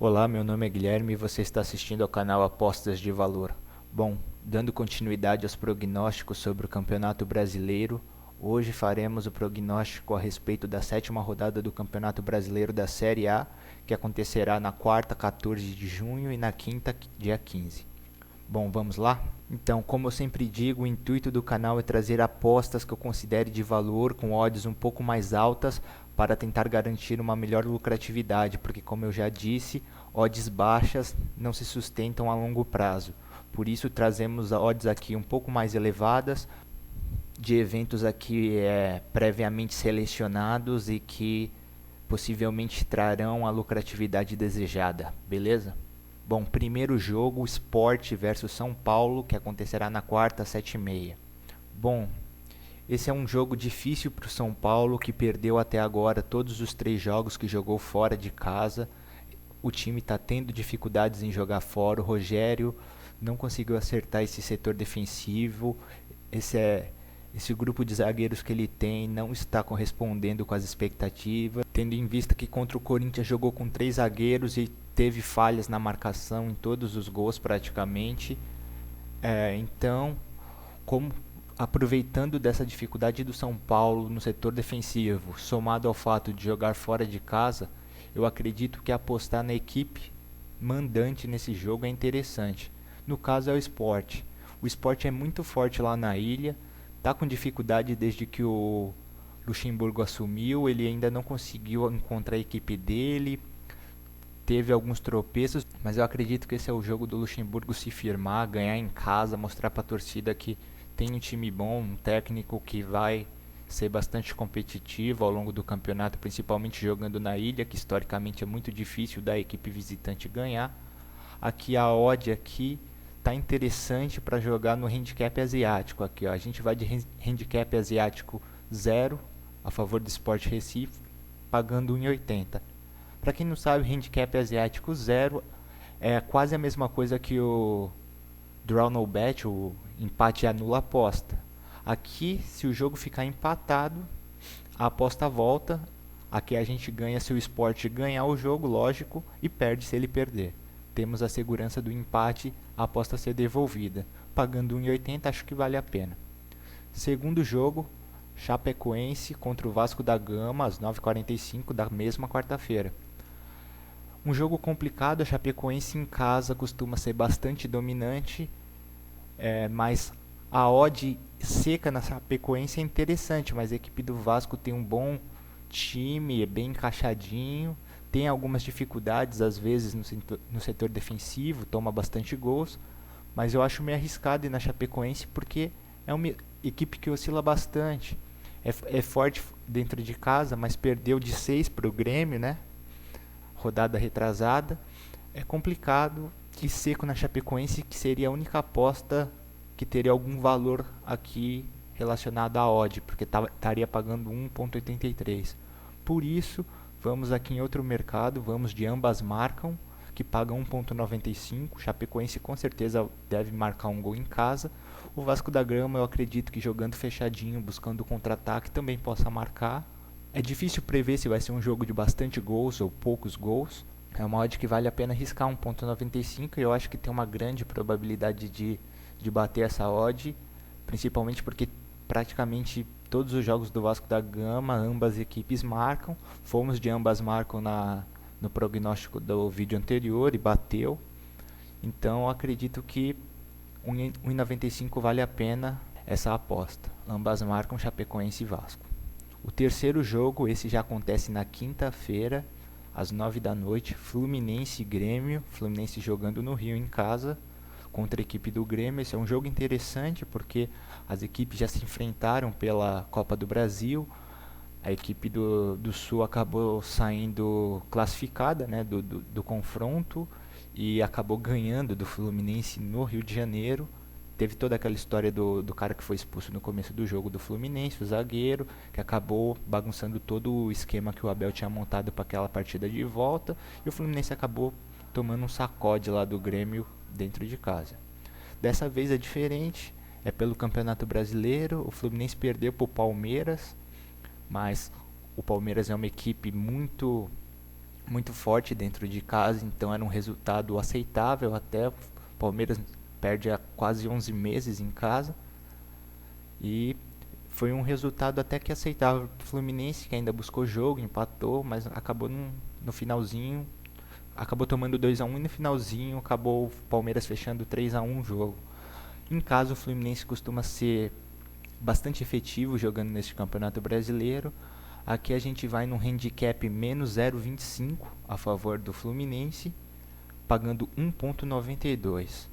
Olá, meu nome é Guilherme e você está assistindo ao canal Apostas de Valor. Bom, dando continuidade aos prognósticos sobre o Campeonato Brasileiro, hoje faremos o prognóstico a respeito da sétima rodada do Campeonato Brasileiro da Série A, que acontecerá na quarta, 14 de junho e na quinta, dia 15. Bom, vamos lá? Então, como eu sempre digo, o intuito do canal é trazer apostas que eu considere de valor, com odds um pouco mais altas, para tentar garantir uma melhor lucratividade, porque como eu já disse, odds baixas não se sustentam a longo prazo. Por isso trazemos odds aqui um pouco mais elevadas, de eventos aqui previamente selecionados e que possivelmente trarão a lucratividade desejada, beleza? Bom, primeiro jogo, Sport versus São Paulo, que acontecerá na quarta, 7h30. Bom, esse é um jogo difícil para o São Paulo, que perdeu até agora todos os 3 jogos que jogou fora de casa. O time está tendo dificuldades em jogar fora. O Rogério não conseguiu acertar esse setor defensivo. Esse grupo de zagueiros que ele tem não está correspondendo com as expectativas, tendo em vista que contra o Corinthians jogou com 3 zagueiros e teve falhas na marcação em todos os gols praticamente. Então, como aproveitando dessa dificuldade do São Paulo no setor defensivo, somado ao fato de jogar fora de casa, eu acredito que apostar na equipe mandante nesse jogo é interessante. No caso é o Sport. O Sport é muito forte lá na ilha, está com dificuldade desde que o Luxemburgo assumiu, ele ainda não conseguiu encontrar a equipe dele, teve alguns tropeços, mas eu acredito que esse é o jogo do Luxemburgo se firmar, ganhar em casa, mostrar para a torcida que tem um time bom, um técnico que vai ser bastante competitivo ao longo do campeonato, principalmente jogando na ilha, que historicamente é muito difícil da equipe visitante ganhar. Aqui a odd aqui tá interessante para jogar no handicap asiático. Aqui, ó, a gente vai de handicap asiático 0 a favor do Sport Recife, pagando 1,80. Para quem não sabe, handicap asiático 0 é quase a mesma coisa que o draw no bet, o empate anula a aposta. Aqui, se o jogo ficar empatado, a aposta volta. Aqui a gente ganha se o Sport ganhar o jogo, lógico, e perde se ele perder. Temos a segurança do empate, a aposta ser devolvida. Pagando 1,80 acho que vale a pena. Segundo jogo, Chapecoense contra o Vasco da Gama, às 9h45 da mesma quarta-feira. Um jogo complicado, a Chapecoense em casa costuma ser bastante dominante, mas a odd seca na Chapecoense é interessante, mas a equipe do Vasco tem um bom time, é bem encaixadinho, tem algumas dificuldades às vezes no setor defensivo, toma bastante gols, mas eu acho meio arriscado ir na Chapecoense porque é uma equipe que oscila bastante, é forte dentro de casa, mas perdeu de 6 para o Grêmio, né? Rodada retrasada, é complicado e seco na Chapecoense, que seria a única aposta que teria algum valor aqui relacionado à odd, porque estaria pagando 1,83. Por isso, vamos aqui em outro mercado, vamos de ambas marcam, que paga 1,95. Chapecoense com certeza deve marcar um gol em casa. O Vasco da Gama eu acredito que jogando fechadinho, buscando contra-ataque, também possa marcar. É difícil prever se vai ser um jogo de bastante gols ou poucos gols. É uma odd que vale a pena arriscar 1,95 e eu acho que tem uma grande probabilidade de bater essa odd, principalmente porque praticamente todos os jogos do Vasco da Gama, ambas equipes marcam. Fomos de ambas marcam no prognóstico do vídeo anterior e bateu. Então eu acredito que 1,95 vale a pena essa aposta. Ambas marcam Chapecoense e Vasco. O terceiro jogo, esse já acontece na quinta-feira, às 9 da noite, Fluminense e Grêmio. Fluminense jogando no Rio em casa contra a equipe do Grêmio. Esse é um jogo interessante porque as equipes já se enfrentaram pela Copa do Brasil. A equipe do Sul acabou saindo classificada, né, do confronto e acabou ganhando do Fluminense no Rio de Janeiro. Teve toda aquela história do cara que foi expulso no começo do jogo do Fluminense, o zagueiro, que acabou bagunçando todo o esquema que o Abel tinha montado para aquela partida de volta. E o Fluminense acabou tomando um sacode lá do Grêmio dentro de casa. Dessa vez é diferente, é pelo Campeonato Brasileiro. O Fluminense perdeu para o Palmeiras, mas o Palmeiras é uma equipe muito muito forte dentro de casa, então era um resultado aceitável até. O Palmeiras perde há quase 11 meses em casa e foi um resultado até que aceitável para o Fluminense, que ainda buscou jogo, empatou, mas acabou no finalzinho, acabou tomando 2-1 e no finalzinho acabou o Palmeiras fechando 3-1 o jogo. Em casa o Fluminense costuma ser bastante efetivo jogando neste Campeonato Brasileiro. Aqui a gente vai num handicap menos 0,25 a favor do Fluminense, pagando 1,92.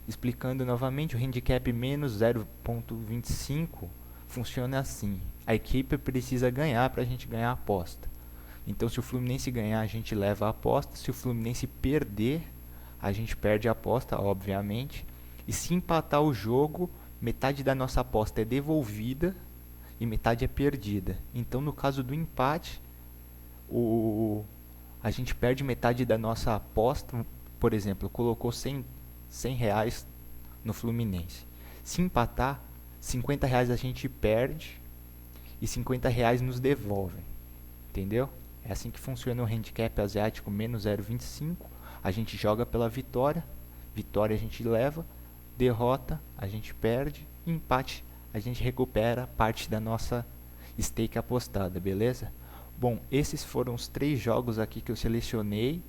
Explicando novamente, o handicap menos 0,25 funciona assim. A equipe precisa ganhar para a gente ganhar a aposta. Então, se o Fluminense ganhar, a gente leva a aposta. Se o Fluminense perder, a gente perde a aposta, obviamente. E se empatar o jogo, metade da nossa aposta é devolvida e metade é perdida. Então, no caso do empate, a gente perde metade da nossa aposta. Por exemplo, colocou 100 reais no Fluminense. Se empatar, 50 reais a gente perde e 50 reais nos devolvem. Entendeu? É assim que funciona o handicap asiático menos 0,25. A gente joga pela vitória. Vitória a gente leva. Derrota a gente perde. Empate a gente recupera parte da nossa stake apostada, beleza? Bom, esses foram os 3 jogos aqui que eu selecionei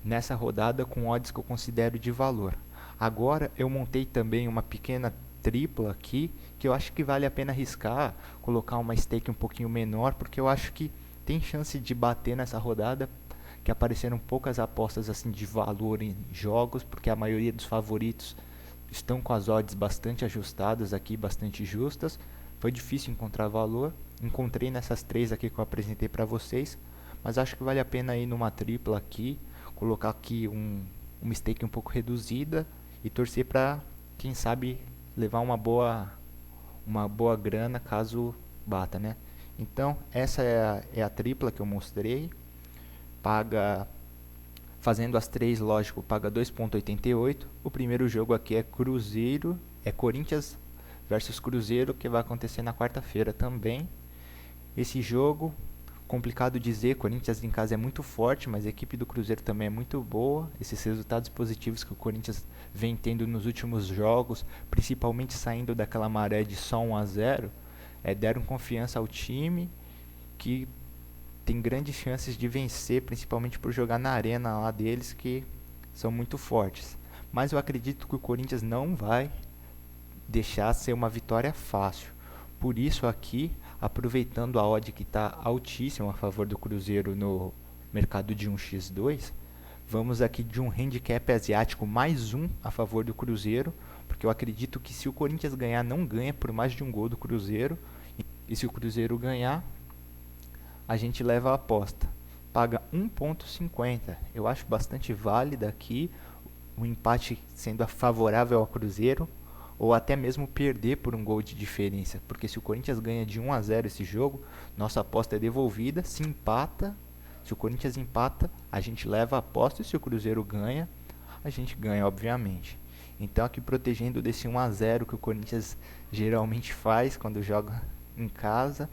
nessa rodada com odds que eu considero de valor. Agora eu montei também uma pequena tripla aqui, que eu acho que vale a pena arriscar, colocar uma stake um pouquinho menor, porque eu acho que tem chance de bater nessa rodada, que apareceram poucas apostas assim de valor em jogos, porque a maioria dos favoritos estão com as odds bastante ajustadas aqui, bastante justas. Foi difícil encontrar valor, encontrei nessas 3 aqui que eu apresentei para vocês, mas acho que vale a pena ir numa tripla aqui, colocar aqui uma stake um pouco reduzida e torcer para, quem sabe, levar uma boa grana caso bata, né? Então, essa é a tripla que eu mostrei. Paga, fazendo as 3, lógico, paga 2,88. O primeiro jogo aqui é Corinthians versus Cruzeiro, que vai acontecer na quarta-feira também. Esse jogo, complicado dizer, Corinthians em casa é muito forte, mas a equipe do Cruzeiro também é muito boa. Esses resultados positivos que o Corinthians vem tendo nos últimos jogos, principalmente saindo daquela maré de só 1-0, deram confiança ao time, que tem grandes chances de vencer, principalmente por jogar na arena lá deles, que são muito fortes. Mas eu acredito que o Corinthians não vai deixar ser uma vitória fácil. Por isso aqui, aproveitando a odd que está altíssima a favor do Cruzeiro no mercado de 1x2, vamos aqui de um handicap asiático mais 1 a favor do Cruzeiro, porque eu acredito que se o Corinthians ganhar, não ganha por mais de um gol do Cruzeiro, e se o Cruzeiro ganhar, a gente leva a aposta. Paga 1,50. Eu acho bastante válida aqui, o empate sendo favorável ao Cruzeiro, ou até mesmo perder por um gol de diferença, porque se o Corinthians ganha de 1-0 esse jogo, nossa aposta é devolvida. Se empata, se o Corinthians empata, a gente leva a aposta, e se o Cruzeiro ganha, a gente ganha, obviamente. Então aqui protegendo desse 1-0 que o Corinthians geralmente faz quando joga em casa,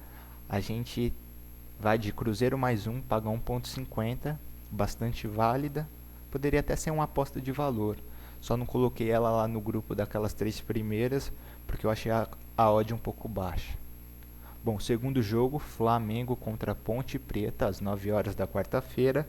a gente vai de Cruzeiro mais 1, paga 1,50, bastante válida. Poderia até ser uma aposta de valor, só não coloquei ela lá no grupo daquelas 3 primeiras, porque eu achei a odd um pouco baixa. Bom, segundo jogo, Flamengo contra Ponte Preta, às 9 horas da quarta-feira.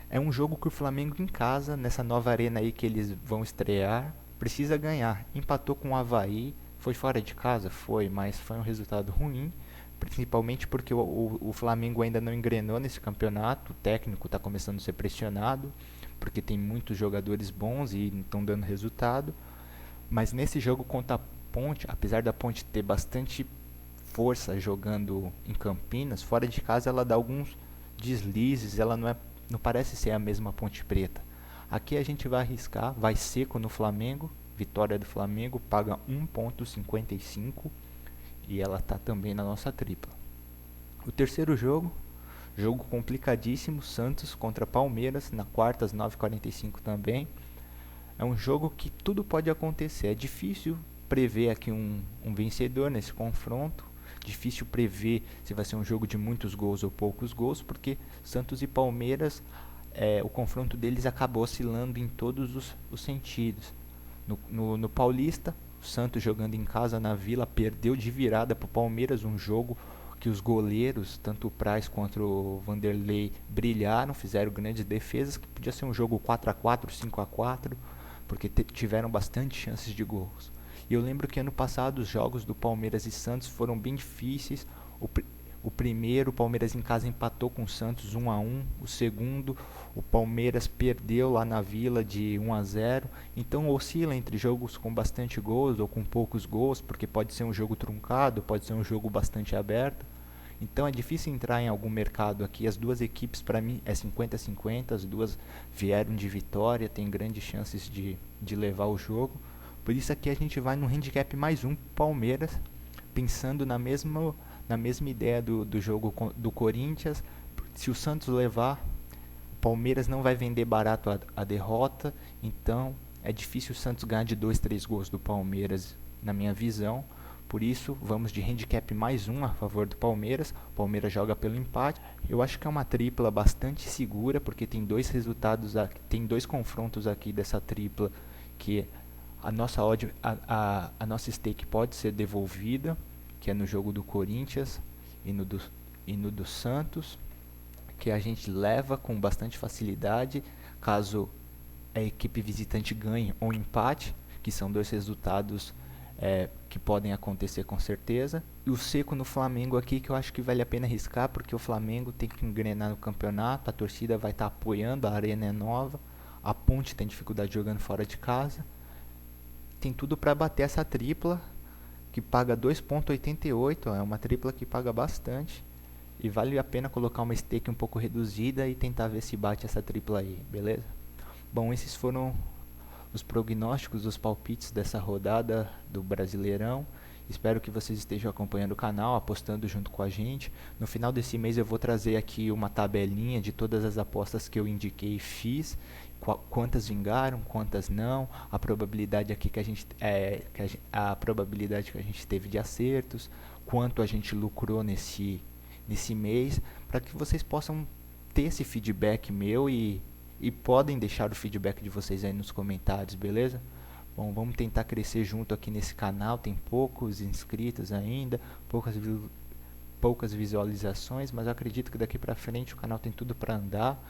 É um jogo que o Flamengo em casa, nessa nova arena aí que eles vão estrear, precisa ganhar. Empatou com o Avaí, foi fora de casa? Foi, mas foi um resultado ruim, principalmente porque o Flamengo ainda não engrenou nesse campeonato, o técnico está começando a ser pressionado, porque tem muitos jogadores bons e estão dando resultado. Mas nesse jogo contra a Ponte, apesar da Ponte ter bastante força jogando em Campinas, fora de casa ela dá alguns deslizes, ela não parece ser a mesma Ponte Preta. Aqui a gente vai arriscar, vai seco no Flamengo, vitória do Flamengo, paga 1,55 e ela está também na nossa tripla. O terceiro jogo complicadíssimo, Santos contra Palmeiras, na quarta às 9h45 também. É um jogo que tudo pode acontecer, é difícil prever aqui um vencedor nesse confronto. difícil prever se vai ser um jogo de muitos gols ou poucos gols, porque Santos e Palmeiras, o confronto deles acabou oscilando em todos os sentidos. No Paulista, o Santos jogando em casa na Vila perdeu de virada para o Palmeiras, um jogo que os goleiros, tanto o Praz quanto o Vanderlei, brilharam, fizeram grandes defesas, que podia ser um jogo 4-4, 5-4, porque tiveram bastante chances de gols. E eu lembro que ano passado os jogos do Palmeiras e Santos foram bem difíceis. O primeiro, o Palmeiras em casa empatou com o Santos 1-1. O segundo, o Palmeiras perdeu lá na Vila de 1-0. Então oscila entre jogos com bastante gols ou com poucos gols, porque pode ser um jogo truncado, pode ser um jogo bastante aberto. Então é difícil entrar em algum mercado aqui. As duas equipes, para mim, é 50-50. As duas vieram de vitória, tem grandes chances de levar o jogo. Por isso aqui a gente vai no handicap mais um Palmeiras, pensando na mesma ideia do jogo do Corinthians. Se o Santos levar, o Palmeiras não vai vender barato a derrota. Então é difícil o Santos ganhar de 2-3 gols do Palmeiras, na minha visão. Por isso, vamos de handicap mais um a favor do Palmeiras. O Palmeiras joga pelo empate. Eu acho que é uma tripla bastante segura, porque tem dois resultados, tem dois confrontos aqui dessa tripla que a nossa odd, a nossa stake pode ser devolvida, que é no jogo do Corinthians e no do Santos, que a gente leva com bastante facilidade, caso a equipe visitante ganhe ou empate, que são dois resultados que podem acontecer com certeza. E o seco no Flamengo aqui, que eu acho que vale a pena arriscar, porque o Flamengo tem que engrenar no campeonato, a torcida vai estar apoiando, a arena é nova, a Ponte tem dificuldade jogando fora de casa. Tem tudo para bater essa tripla, que paga 2,88, é uma tripla que paga bastante. E vale a pena colocar uma stake um pouco reduzida e tentar ver se bate essa tripla aí, beleza? Bom, esses foram os prognósticos, os palpites dessa rodada do Brasileirão. Espero que vocês estejam acompanhando o canal, apostando junto com a gente. No final desse mês eu vou trazer aqui uma tabelinha de todas as apostas que eu indiquei e fiz, quantas vingaram, quantas não, a probabilidade aqui a probabilidade que a gente teve de acertos, quanto a gente lucrou nesse mês, para que vocês possam ter esse feedback meu e podem deixar o feedback de vocês aí nos comentários, beleza? Bom, vamos tentar crescer junto aqui nesse canal. Tem poucos inscritos ainda, poucas visualizações, mas eu acredito que daqui pra frente o canal tem tudo para andar.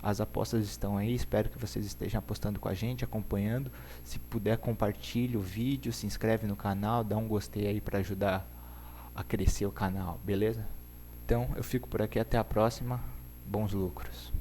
As apostas estão aí, espero que vocês estejam apostando com a gente, acompanhando. Se puder, compartilhe o vídeo, se inscreve no canal, dá um gostei aí para ajudar a crescer o canal, beleza? Então eu fico por aqui, até a próxima, bons lucros.